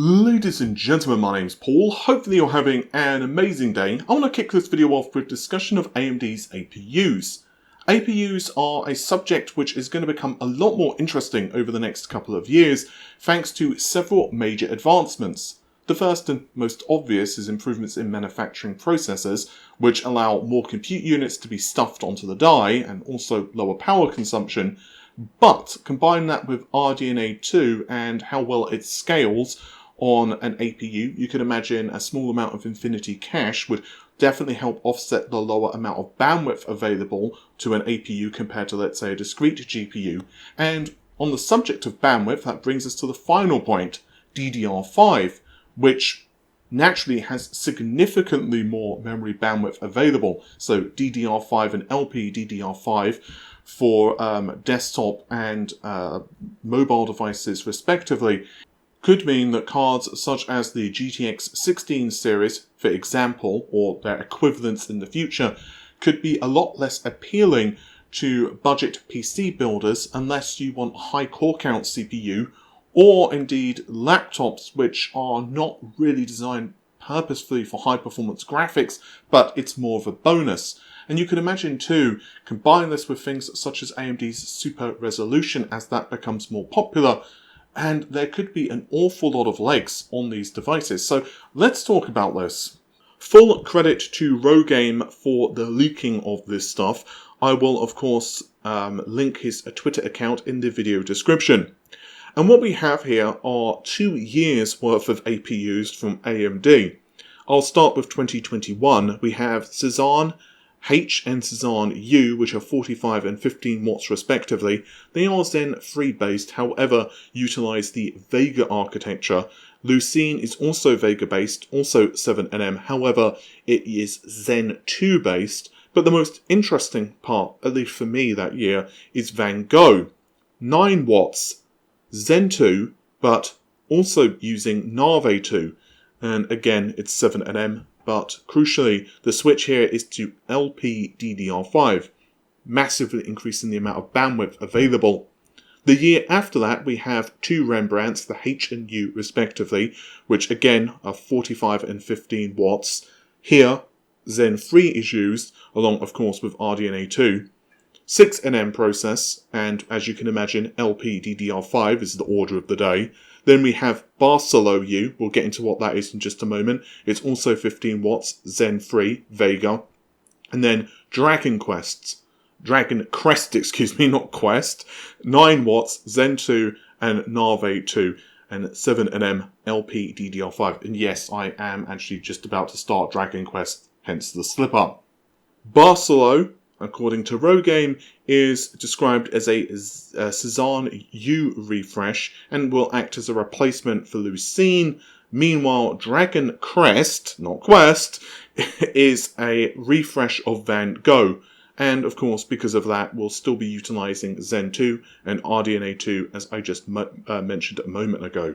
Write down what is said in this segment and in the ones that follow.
Ladies and gentlemen, my name's Paul. Hopefully you're having an amazing day. I want to kick this video off with discussion of AMD's APUs. APUs are a subject which is going to become a lot more interesting over the next couple of years, thanks to several major advancements. The first and most obvious is improvements in manufacturing processes, which allow more compute units to be stuffed onto the die and also lower power consumption. But combine that with RDNA 2 and how well it scales on an APU, you can imagine a small amount of infinity cache would definitely help offset the lower amount of bandwidth available to an APU compared to, let's say, a discrete GPU. And on the subject of bandwidth, that brings us to the final point, DDR5, which naturally has significantly more memory bandwidth available. So DDR5 and LPDDR5 for desktop and mobile devices respectively could mean that cards such as the GTX 16 series, for example, or their equivalents in the future, could be a lot less appealing to budget PC builders unless you want a high core count CPU, or indeed laptops which are not really designed purposefully for high performance graphics, but it's more of a bonus. And you can imagine too, combine this with things such as AMD's super resolution as that becomes more popular, and there could be an awful lot of legs on these devices. So let's talk about this. Full credit to Rogame for the leaking of this stuff. I will of course link his Twitter account in the video description. And what we have here are 2 years worth of APUs from AMD. I'll start with 2021. We have Cezanne H and Cezanne U, which are 45 and 15 watts respectively. They are Zen 3 based, however, utilize the Vega architecture. Lucene is also Vega based, also 7nm, however, it is Zen 2 based. But the most interesting part, at least for me that year, is Van Gogh. 9 watts, Zen 2, but also using Nave 2. And again, it's 7nm. But crucially, the switch here is to LPDDR5, massively increasing the amount of bandwidth available. The year after that, we have 2 Rembrandts, the H and U respectively, which again are 45 and 15 watts. Here, Zen 3 is used, along of course with RDNA 2. 6nm process, and as you can imagine, LPDDR5 is the order of the day. Then we have Barcelo U, we'll get into what that is in just a moment. It's also 15 watts, Zen 3, Vega. And then Dragon Crest, not Quest, 9 watts, Zen 2 and Nave 2, and 7nm LPDDR5. And yes, I am actually just about to start Dragon Quest, hence the slip up. Barcelo, according to Rogame, is described as a Cezanne U refresh and will act as a replacement for Lucene. Meanwhile, Dragon Crest, not Quest, is a refresh of Van Gogh. And of course, because of that, we'll still be utilizing Zen 2 and RDNA 2 as I just mentioned a moment ago.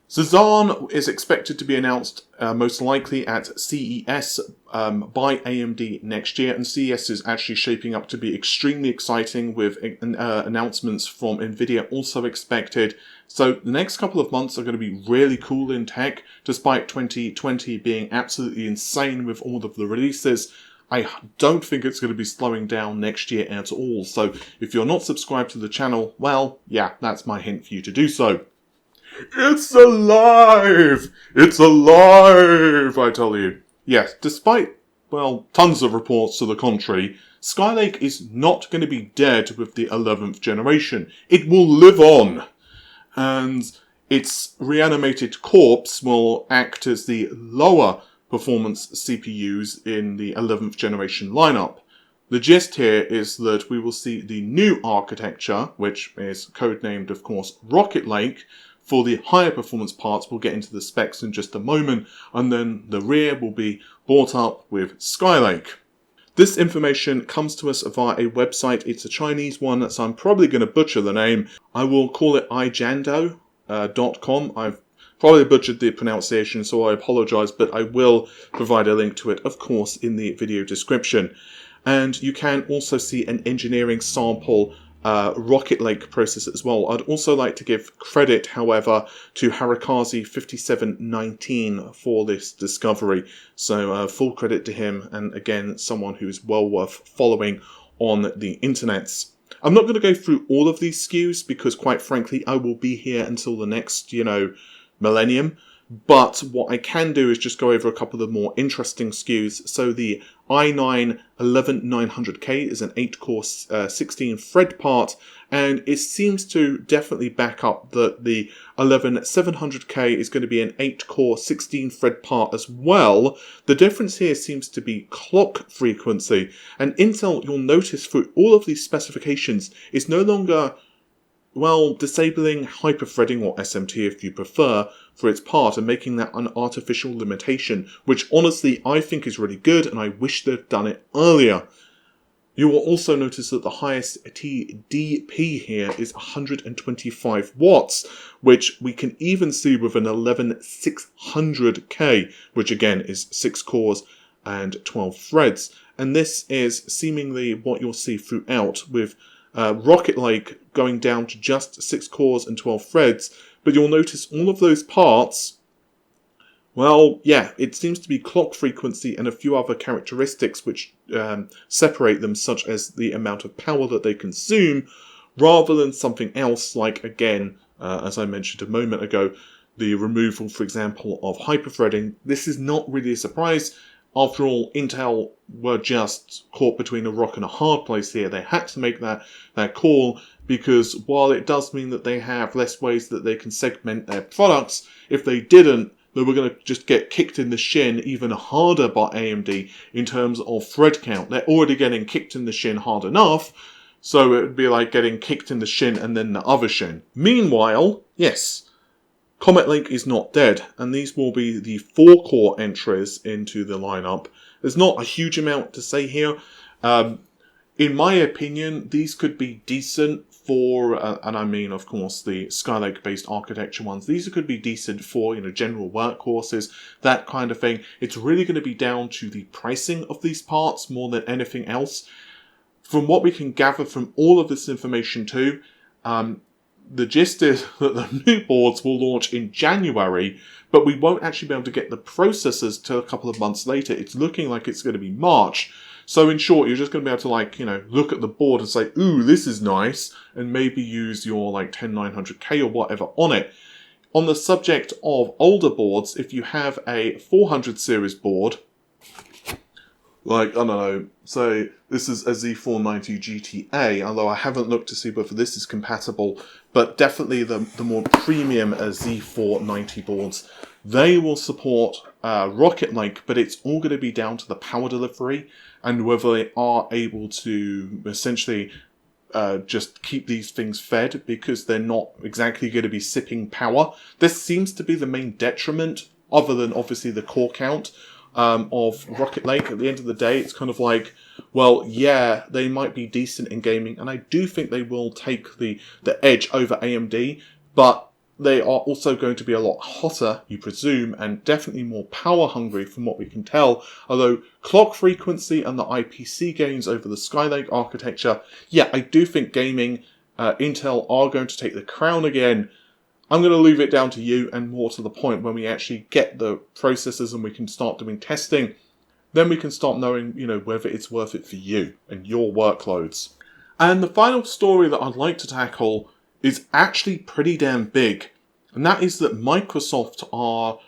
Cezanne is expected to be announced most likely at CES by AMD next year, and CES is actually shaping up to be extremely exciting with announcements from Nvidia also expected. So the next couple of months are going to be really cool in tech, despite 2020 being absolutely insane with all of the releases. I don't think it's going to be slowing down next year at all, so if you're not subscribed to the channel, well, yeah, that's my hint for you to do so. It's alive! It's alive, I tell you. Yes, despite, well, tons of reports to the contrary, Skylake is not going to be dead with the 11th generation. It will live on. And its reanimated corpse will act as the lower performance CPUs in the 11th generation lineup. The gist here is that we will see the new architecture, which is codenamed, of course, Rocket Lake. For the higher performance parts, we'll get into the specs in just a moment, and then the rear will be brought up with Skylake. This information comes to us via a website. It's a Chinese one, so I'm probably going to butcher the name. I will call it ijando.com. I've probably butchered the pronunciation, so I apologize, but I will provide a link to it, of course, in the video description. And you can also see an engineering sample Rocket Lake processor as well. I'd also like to give credit, however, to Harakazi 5719 for this discovery. So full credit to him, and again, someone who is well worth following on the internets. I'm not going to go through all of these SKUs because, quite frankly, I will be here until the next, millennium. But what I can do is just go over a couple of the more interesting SKUs. So the i9 11900K is an 8-core 16-thread part, and it seems to definitely back up that the 11700K is going to be an 8-core 16-thread part as well. The difference here seems to be clock frequency, and Intel, you'll notice through all of these specifications, is no longer, well, disabling hyperthreading, or SMT if you prefer, for its part, and making that an artificial limitation, which honestly I think is really good, and I wish they'd done it earlier. You will also notice that the highest TDP here is 125 watts, which we can even see with an 11600K, which again is 6 cores and 12 threads. And this is seemingly what you'll see throughout, with Rocket Lake going down to just 6 cores and 12 threads, but you'll notice all of those parts, well, yeah, it seems to be clock frequency and a few other characteristics which separate them, such as the amount of power that they consume, rather than something else like, again, as I mentioned a moment ago, the removal, for example, of hyperthreading. This is not really a surprise. After all, Intel were just caught between a rock and a hard place here. They had to make that call, because while it does mean that they have less ways that they can segment their products, if they didn't, they were going to just get kicked in the shin even harder by AMD in terms of thread count. They're already getting kicked in the shin hard enough, so it would be like getting kicked in the shin and then the other shin. Meanwhile, yes, Comet Lake is not dead, and these will be the 4-core entries into the lineup. There's not a huge amount to say here. In my opinion, these could be decent for, and I mean, of course, the Skylake-based architecture ones. These could be decent for, general workhorses, that kind of thing. It's really going to be down to the pricing of these parts more than anything else. From what we can gather from all of this information too, the gist is that the new boards will launch in January, but we won't actually be able to get the processors till a couple of months later. It's looking like it's going to be March. So in short, you're just going to be able to look at the board and say, ooh, this is nice, and maybe use your 10900K or whatever on it. On the subject of older boards, if you have a 400 series board, I don't know, so this is a Z490 GTA, although I haven't looked to see whether this is compatible, but definitely the more premium Z490 boards, they will support Rocket Lake, but it's all going to be down to the power delivery and whether they are able to essentially just keep these things fed, because they're not exactly going to be sipping power. This seems to be the main detriment, other than obviously the core count of Rocket Lake. At the end of the day, it's kind of like, well, yeah, they might be decent in gaming, and I do think they will take the edge over AMD, but they are also going to be a lot hotter, you presume, and definitely more power hungry from what we can tell. Although clock frequency and the IPC gains over the Skylake architecture, yeah, I do think gaming, Intel are going to take the crown again. I'm going to leave it down to you, and more to the point, when we actually get the processors and we can start doing testing, then we can start knowing, whether it's worth it for you and your workloads. And the final story that I'd like to tackle is actually pretty damn big, and that is that Microsoft are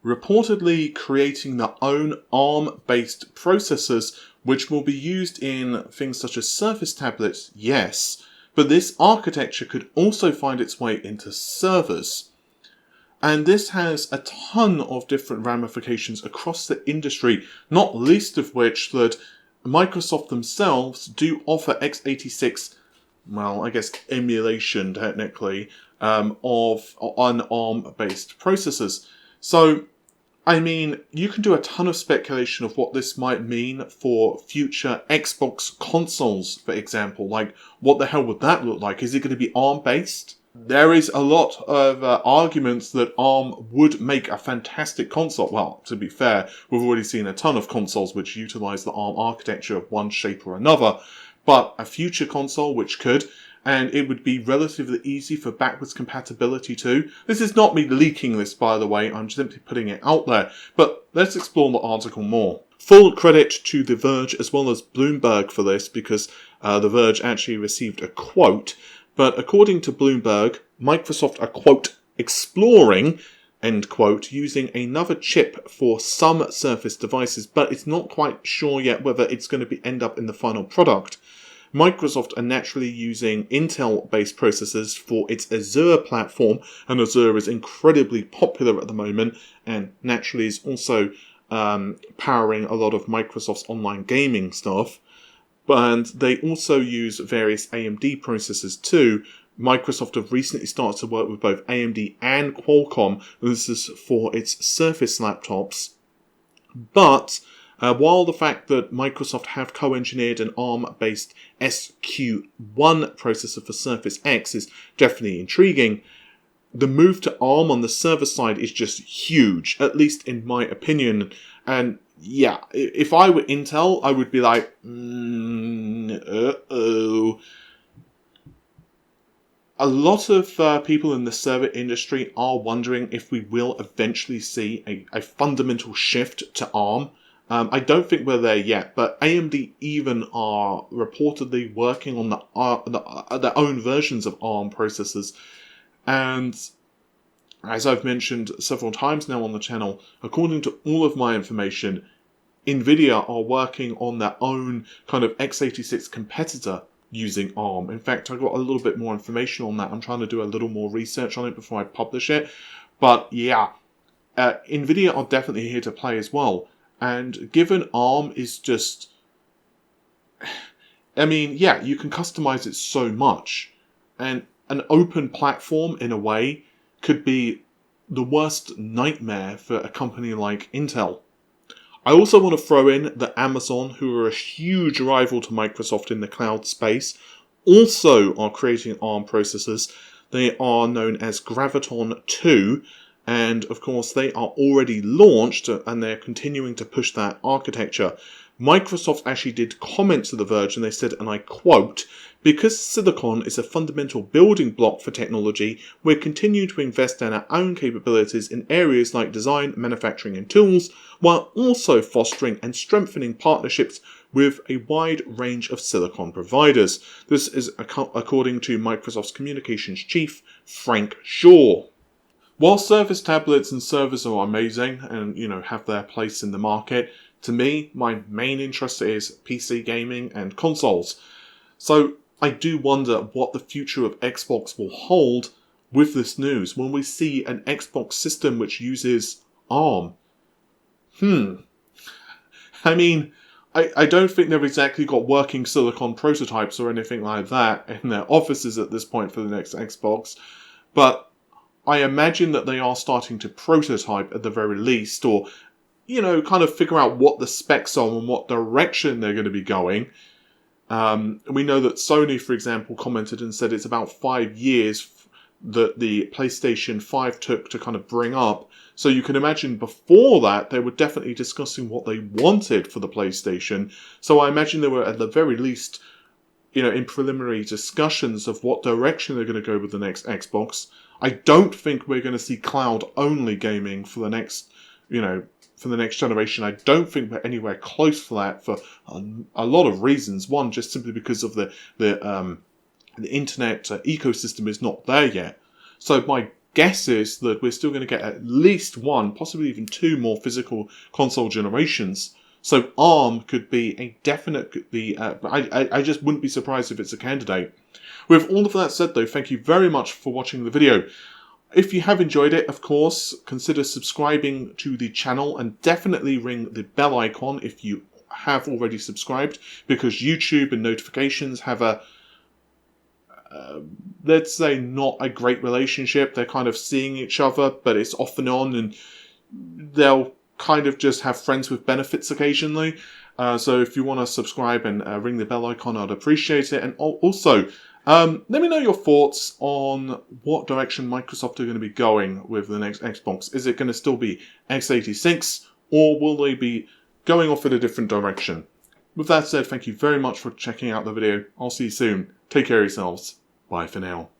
reportedly creating their own ARM-based processors, which will be used in things such as Surface tablets, yes, but this architecture could also find its way into servers. And this has a ton of different ramifications across the industry, not least of which that Microsoft themselves do offer x86, well, I guess emulation technically, of on ARM-based processors. So, I mean, you can do a ton of speculation of what this might mean for future Xbox consoles, for example. Like, what the hell would that look like? Is it going to be ARM-based? There is a lot of arguments that ARM would make a fantastic console. Well, to be fair, we've already seen a ton of consoles which utilize the ARM architecture of one shape or another. But a future console which could, and it would be relatively easy for backwards compatibility too. This is not me leaking this, by the way, I'm simply putting it out there, but let's explore the article more. Full credit to The Verge as well as Bloomberg for this, because The Verge actually received a quote, but according to Bloomberg, Microsoft are, quote, exploring, end quote, using another chip for some Surface devices, but it's not quite sure yet whether it's going to end up in the final product. Microsoft are naturally using Intel-based processors for its Azure platform, and Azure is incredibly popular at the moment, and naturally is also powering a lot of Microsoft's online gaming stuff. And they also use various AMD processors too. Microsoft have recently started to work with both AMD and Qualcomm. This is for its Surface laptops. But while the fact that Microsoft have co-engineered an ARM-based SKU1 processor for Surface X is definitely intriguing, the move to ARM on the server side is just huge, at least in my opinion. And yeah, if I were Intel, I would be like, uh-oh. A lot of people in the server industry are wondering if we will eventually see a fundamental shift to ARM. I don't think we're there yet, but AMD even are reportedly working on their own versions of ARM processors. And as I've mentioned several times now on the channel, according to all of my information, NVIDIA are working on their own kind of x86 competitor using ARM. In fact, I got a little bit more information on that. I'm trying to do a little more research on it before I publish it. But yeah, NVIDIA are definitely here to play as well. And given ARM is just, I mean, yeah, you can customize it so much. And an open platform, in a way, could be the worst nightmare for a company like Intel. I also want to throw in that Amazon, who are a huge rival to Microsoft in the cloud space, also are creating ARM processors. They are known as Graviton 2, and of course they are already launched and they're continuing to push that architecture. Microsoft actually did comment to The Verge and they said, and I quote, "Because silicon is a fundamental building block for technology, we're continuing to invest in our own capabilities in areas like design, manufacturing and tools, while also fostering and strengthening partnerships with a wide range of silicon providers." This is according to Microsoft's communications chief, Frank Shaw. While Surface tablets and servers are amazing and, have their place in the market, to me, my main interest is PC gaming and consoles. So I do wonder what the future of Xbox will hold with this news when we see an Xbox system which uses ARM. I mean, I don't think they've exactly got working silicon prototypes or anything like that in their offices at this point for the next Xbox, but I imagine that they are starting to prototype at the very least, or, kind of figure out what the specs are and what direction they're going to be going. We know that Sony, for example, commented and said it's about 5 years that the PlayStation 5 took to kind of bring up. So you can imagine before that, they were definitely discussing what they wanted for the PlayStation. So I imagine they were at the very least, in preliminary discussions of what direction they're going to go with the next Xbox. I don't think we're going to see cloud-only gaming for the next, for the next generation. I don't think we're anywhere close for that for a lot of reasons. One, just simply because of the internet ecosystem is not there yet. So my guess is that we're still going to get at least one, possibly even two more physical console generations. So ARM could be a definitely, I just wouldn't be surprised if it's a candidate. With all of that said though, thank you very much for watching the video. If you have enjoyed it, of course, consider subscribing to the channel and definitely ring the bell icon if you have already subscribed, because YouTube and notifications have a, let's say, not a great relationship. They're kind of seeing each other, but it's off and on, and they'll kind of just have friends with benefits occasionally. So if you want to subscribe and ring the bell icon, I'd appreciate it. And also, let me know your thoughts on what direction Microsoft are going to be going with the next Xbox. Is it going to still be x86, or will they be going off in a different direction? With that said, thank you very much for checking out the video. I'll see you soon. Take care of yourselves. Bye for now.